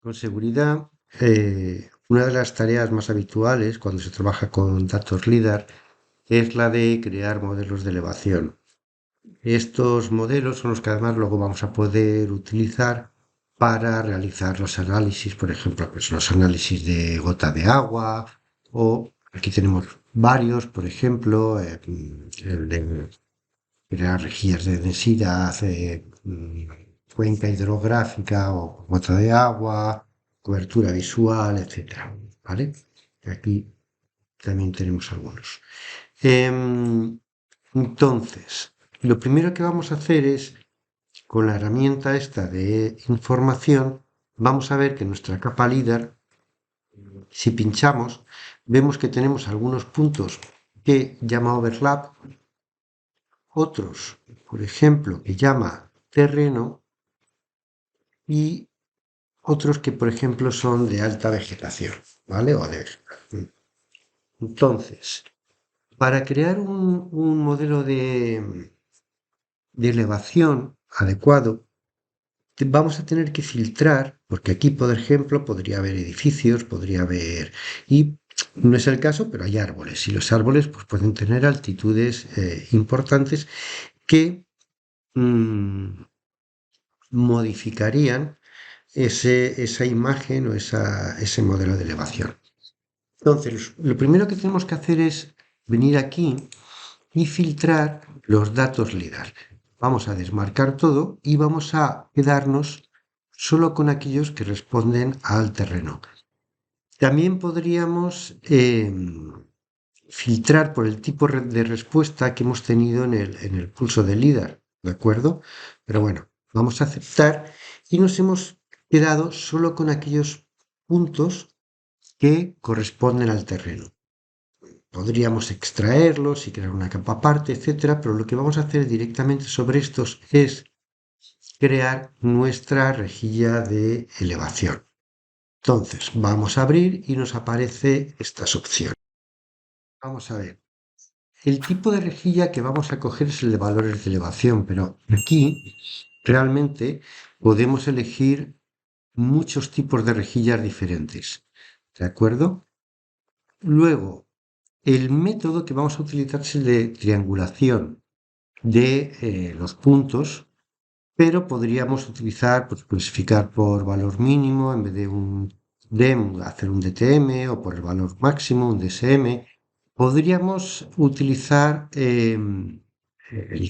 Con seguridad, una de las tareas más habituales cuando se trabaja con datos LIDAR es la de crear modelos de elevación. Estos modelos son los que además luego vamos a poder utilizar para realizar los análisis, por ejemplo, pues los análisis de gota de agua o aquí tenemos varios, por ejemplo, el de crear rejillas de densidad, cuenca hidrográfica o gota de agua, cobertura visual, etcétera. ¿Vale? Aquí también tenemos algunos. Entonces, lo primero que vamos a hacer es, con la herramienta esta de información, vamos a ver que nuestra capa LIDAR, si pinchamos, vemos que tenemos algunos puntos que llama overlap, otros, por ejemplo, que llama terreno y otros que, por ejemplo, son de alta vegetación, ¿vale? O de vegetación. Entonces, para crear un modelo de elevación adecuado, vamos a tener que filtrar, porque aquí, por ejemplo, podría haber edificios, podría haber... Y no es el caso, pero hay árboles, y los árboles pues, pueden tener altitudes importantes que modificarían esa imagen o ese modelo de elevación. Entonces, lo primero que tenemos que hacer es venir aquí y filtrar los datos LIDAR. Vamos a desmarcar todo y vamos a quedarnos solo con aquellos que responden al terreno. También podríamos filtrar por el tipo de respuesta que hemos tenido en el pulso de LIDAR, ¿de acuerdo? Pero bueno, vamos a aceptar y nos hemos quedado solo con aquellos puntos que corresponden al terreno. Podríamos extraerlos y crear una capa aparte, etcétera, pero lo que vamos a hacer directamente sobre estos es crear nuestra rejilla de elevación. Entonces, vamos a abrir y nos aparece estas opciones. Vamos a ver. El tipo de rejilla que vamos a coger es el de valores de elevación, pero aquí realmente podemos elegir muchos tipos de rejillas diferentes. ¿De acuerdo? Luego, el método que vamos a utilizar es el de triangulación de los puntos, pero podríamos utilizar, pues, clasificar por valor mínimo en vez de un DEM, hacer un DTM o por el valor máximo, un DSM. Podríamos utilizar el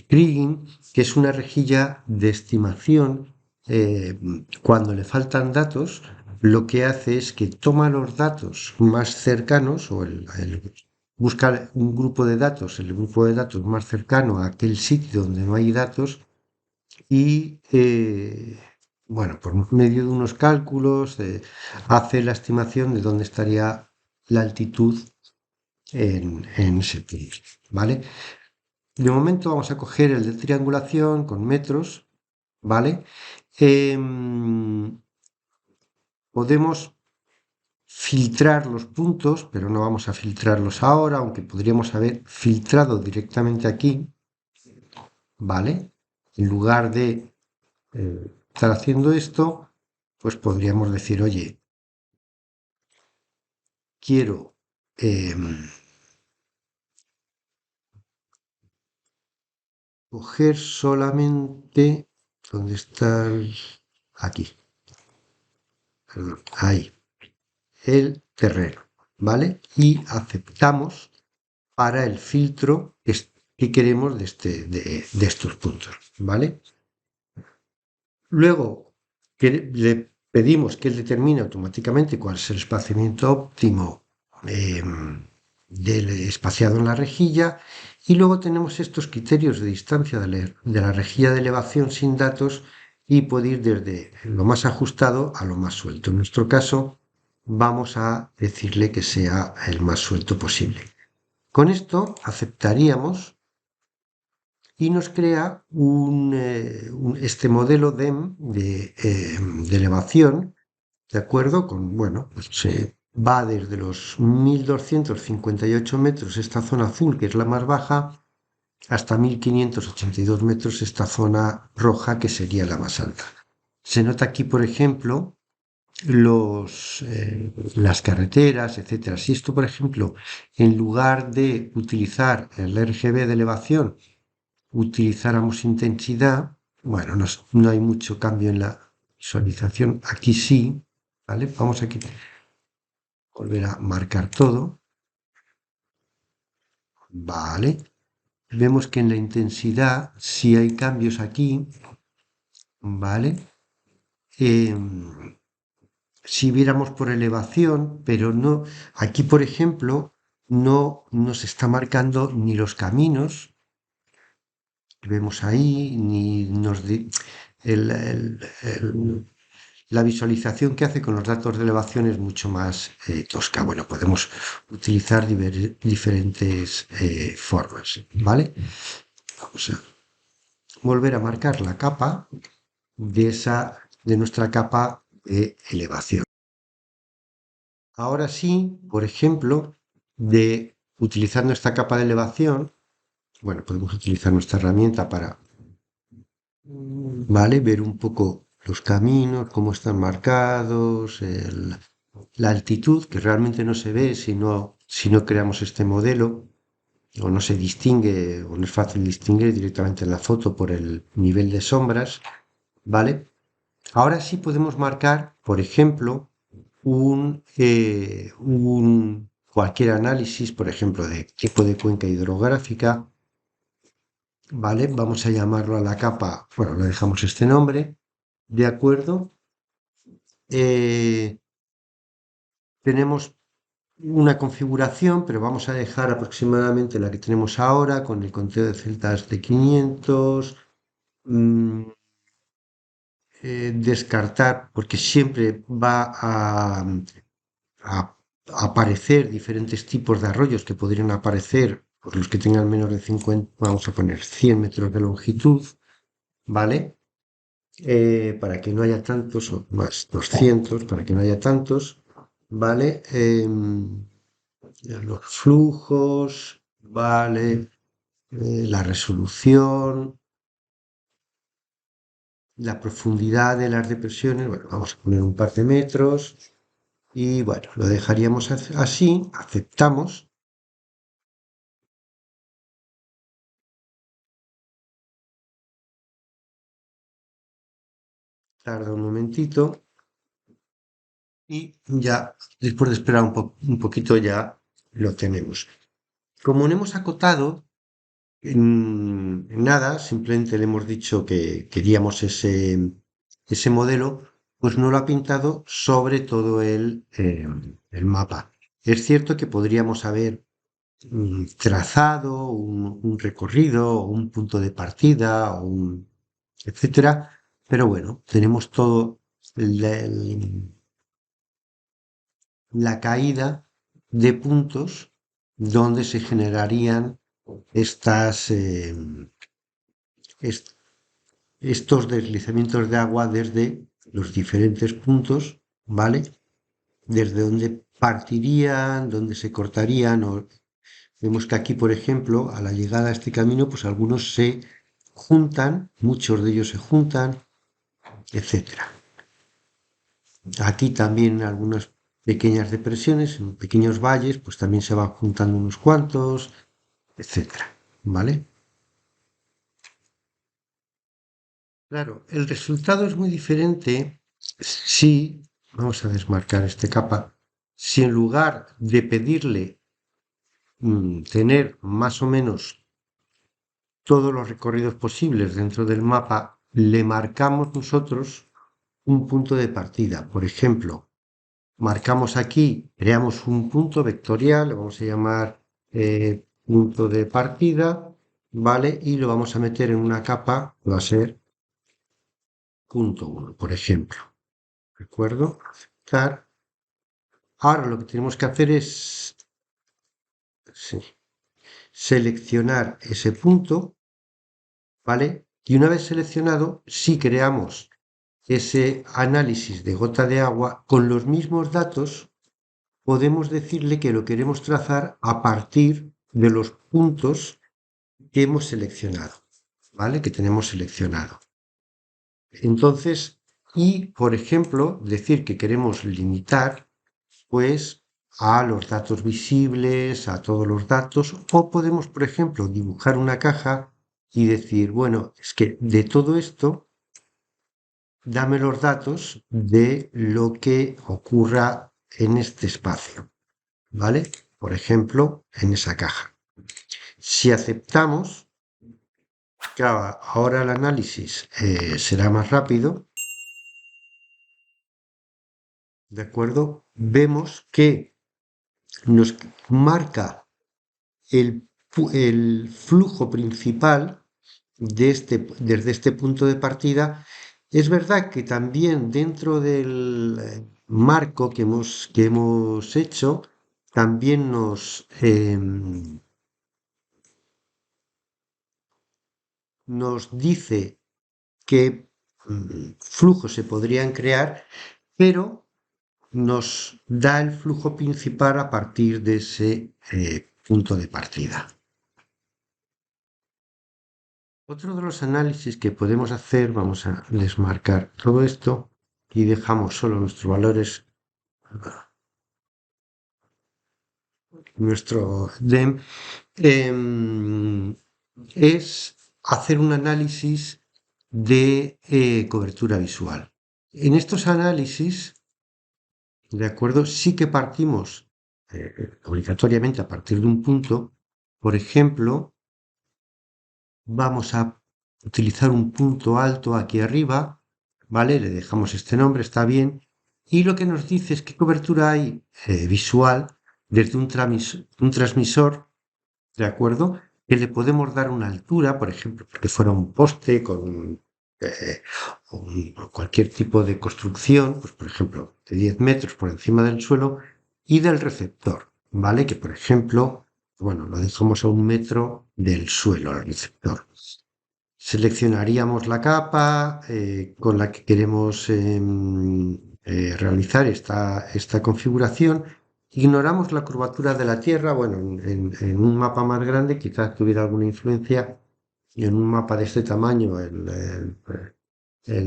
Kriging, que es una rejilla de estimación. Cuando le faltan datos, lo que hace es que toma los datos más cercanos o busca un grupo de datos, el grupo de datos más cercano a aquel sitio donde no hay datos y, bueno, por medio de unos cálculos, hace la estimación de dónde estaría la altitud en ese punto, ¿vale? De momento vamos a coger el de triangulación con metros, ¿vale? Podemos filtrar los puntos, pero no vamos a filtrarlos ahora, aunque podríamos haber filtrado directamente aquí, ¿vale? En lugar de estar haciendo esto, pues podríamos decir, oye, quiero coger solamente donde está aquí, perdón, ahí, el terreno, ¿vale? Y aceptamos para el filtro que queremos de estos puntos, ¿vale? Luego le pedimos que él determine automáticamente cuál es el espaciamiento óptimo del espaciado en la rejilla y luego tenemos estos criterios de distancia de la rejilla de elevación sin datos y puede ir desde lo más ajustado a lo más suelto. En nuestro caso vamos a decirle que sea el más suelto posible. Con esto aceptaríamos y nos crea este modelo DEM de elevación, ¿de acuerdo? Bueno, pues se va desde los 1258 metros, esta zona azul, que es la más baja, hasta 1582 metros esta zona roja que sería la más alta. Se nota aquí, por ejemplo, las carreteras, etcétera. Si esto, por ejemplo, en lugar de utilizar el RGB de elevación, utilizáramos intensidad, bueno, no hay mucho cambio en la visualización. Aquí sí, ¿vale? Vamos aquí a volver a marcar todo, ¿vale? Vemos que en la intensidad sí hay cambios aquí, ¿vale? Si viéramos por elevación, pero no, aquí por ejemplo, no nos está marcando ni los caminos que vemos ahí, ni el- la visualización que hace con los datos de elevación es mucho más tosca. Bueno, podemos utilizar diferentes formas, ¿vale? Vamos a volver a marcar la capa de nuestra capa de elevación. Ahora sí, por ejemplo, utilizando esta capa de elevación, bueno, podemos utilizar nuestra herramienta para, ¿vale? Ver un poco los caminos, cómo están marcados, la altitud, que realmente no se ve si no creamos este modelo, o no se distingue, o no es fácil distinguir directamente en la foto por el nivel de sombras, ¿vale? Ahora sí podemos marcar, por ejemplo, cualquier análisis, por ejemplo, de tipo de cuenca hidrográfica, ¿vale? Vamos a llamarlo a la capa, bueno, le dejamos este nombre, ¿de acuerdo? Eh, tenemos una configuración, pero vamos a dejar aproximadamente la que tenemos ahora, con el conteo de celdas de 500, mm, descartar, porque siempre va a aparecer diferentes tipos de arroyos que podrían aparecer, por los que tengan menos de 50, vamos a poner 100 metros de longitud, ¿vale? Para que no haya tantos, o más 200, para que no haya tantos, ¿vale? Los flujos, ¿vale? La resolución, la profundidad de las depresiones, bueno, vamos a poner un par de metros y bueno, lo dejaríamos así, aceptamos, tarda un momentito y ya, después de esperar un poquito, ya lo tenemos. Como no hemos acotado en nada, simplemente le hemos dicho que queríamos ese modelo, pues no lo ha pintado sobre todo el mapa. Es cierto que podríamos haber trazado un recorrido, o un punto de partida, etcétera, pero bueno, tenemos todo la caída de puntos donde se generarían est- estos deslizamientos de agua desde los diferentes puntos, ¿vale? Desde donde partirían, donde se cortarían. Vemos que aquí, por ejemplo, a la llegada a este camino, pues algunos se juntan, muchos de ellos se juntan, etcétera. Aquí también algunas pequeñas depresiones, en pequeños valles, pues también se van juntando unos cuantos, etcétera, ¿vale? Claro, el resultado es muy diferente si, vamos a desmarcar este capa, si en lugar de pedirle tener más o menos todos los recorridos posibles dentro del mapa, le marcamos nosotros un punto de partida. Por ejemplo, marcamos aquí, creamos un punto vectorial, lo vamos a llamar punto de partida, ¿vale? Y lo vamos a meter en una capa, que va a ser punto 1, por ejemplo. ¿De acuerdo? Aceptar. Ahora lo que tenemos que hacer es sí, seleccionar ese punto, ¿vale? Y una vez seleccionado, si creamos ese análisis de gota de agua con los mismos datos, podemos decirle que lo queremos trazar a partir de los puntos que hemos seleccionado, ¿vale? Que tenemos seleccionado. Entonces, y por ejemplo, decir que queremos limitar, pues, a los datos visibles, a todos los datos, o podemos, por ejemplo, dibujar una caja y decir, bueno, es que de todo esto, dame los datos de lo que ocurra en este espacio, ¿vale? Por ejemplo, en esa caja. Si aceptamos, claro, ahora el análisis será más rápido, ¿de acuerdo? Vemos que nos marca el flujo principal desde este punto de partida. Es verdad que también dentro del marco que hemos hecho, también nos dice qué flujos se podrían crear, pero nos da el flujo principal a partir de ese punto de partida. Otro de los análisis que podemos hacer, vamos a desmarcar todo esto y dejamos solo nuestros valores, nuestro DEM, es hacer un análisis de cobertura visual. En estos análisis, ¿de acuerdo? Sí que partimos obligatoriamente a partir de un punto. Por ejemplo, vamos a utilizar un punto alto aquí arriba, ¿vale? Le dejamos este nombre, está bien. Y lo que nos dice es qué cobertura hay visual desde un transmisor, ¿de acuerdo? Que le podemos dar una altura, por ejemplo, que fuera un poste con eh, o cualquier tipo de construcción, pues por ejemplo, de 10 metros por encima del suelo y del receptor, ¿vale? Que por ejemplo, bueno, lo dejamos a 1 metro del suelo, al receptor. Seleccionaríamos la capa con la que queremos realizar esta configuración. Ignoramos la curvatura de la Tierra. Bueno, en un mapa más grande quizás tuviera alguna influencia y en un mapa de este tamaño el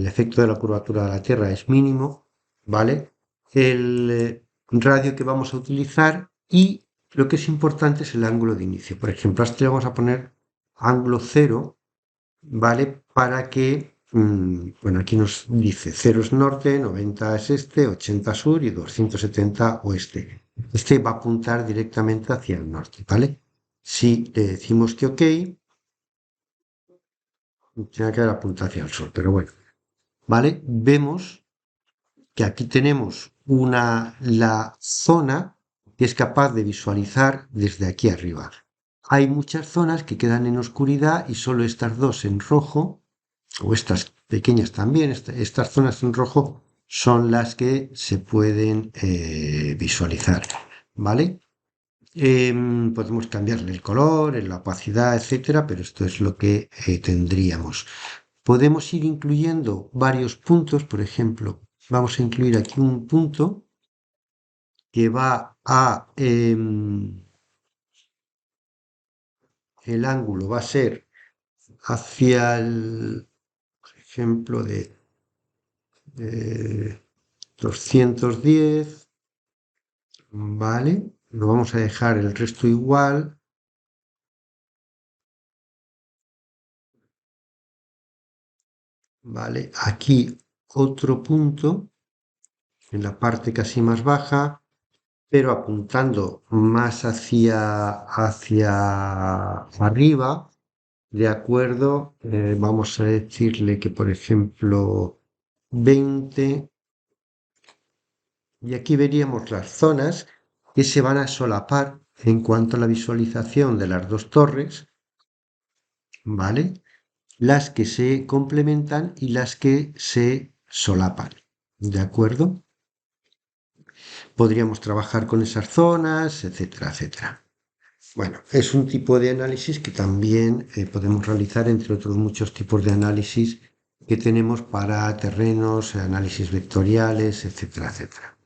efecto de la curvatura de la Tierra es mínimo, ¿vale? El radio que vamos a utilizar y lo que es importante es el ángulo de inicio. Por ejemplo, a este le vamos a poner ángulo 0, ¿vale? Para que, bueno, aquí nos dice 0 es norte, 90 es este, 80 sur y 270 oeste. Este va a apuntar directamente hacia el norte, ¿vale? Si le decimos que OK, tiene que apuntar hacia el sur, pero bueno, ¿vale? Vemos que aquí tenemos la zona que es capaz de visualizar desde aquí arriba. Hay muchas zonas que quedan en oscuridad y solo estas dos en rojo, o estas pequeñas también, estas zonas en rojo son las que se pueden visualizar, ¿vale? Podemos cambiarle el color, la opacidad, etcétera, pero esto es lo que tendríamos. Podemos ir incluyendo varios puntos, por ejemplo, vamos a incluir aquí un punto que va a el ángulo va a ser hacia el, por ejemplo, de 210, ¿vale? Lo vamos a dejar el resto igual. ¿Vale? Aquí otro punto en la parte casi más baja, pero apuntando más hacia arriba, ¿de acuerdo? Vamos a decirle que, por ejemplo, 20, y aquí veríamos las zonas que se van a solapar en cuanto a la visualización de las dos torres, ¿vale? Las que se complementan y las que se solapan, ¿de acuerdo? Podríamos trabajar con esas zonas, etcétera, etcétera. Bueno, es un tipo de análisis que también podemos realizar, entre otros muchos tipos de análisis que tenemos para terrenos, análisis vectoriales, etcétera, etcétera.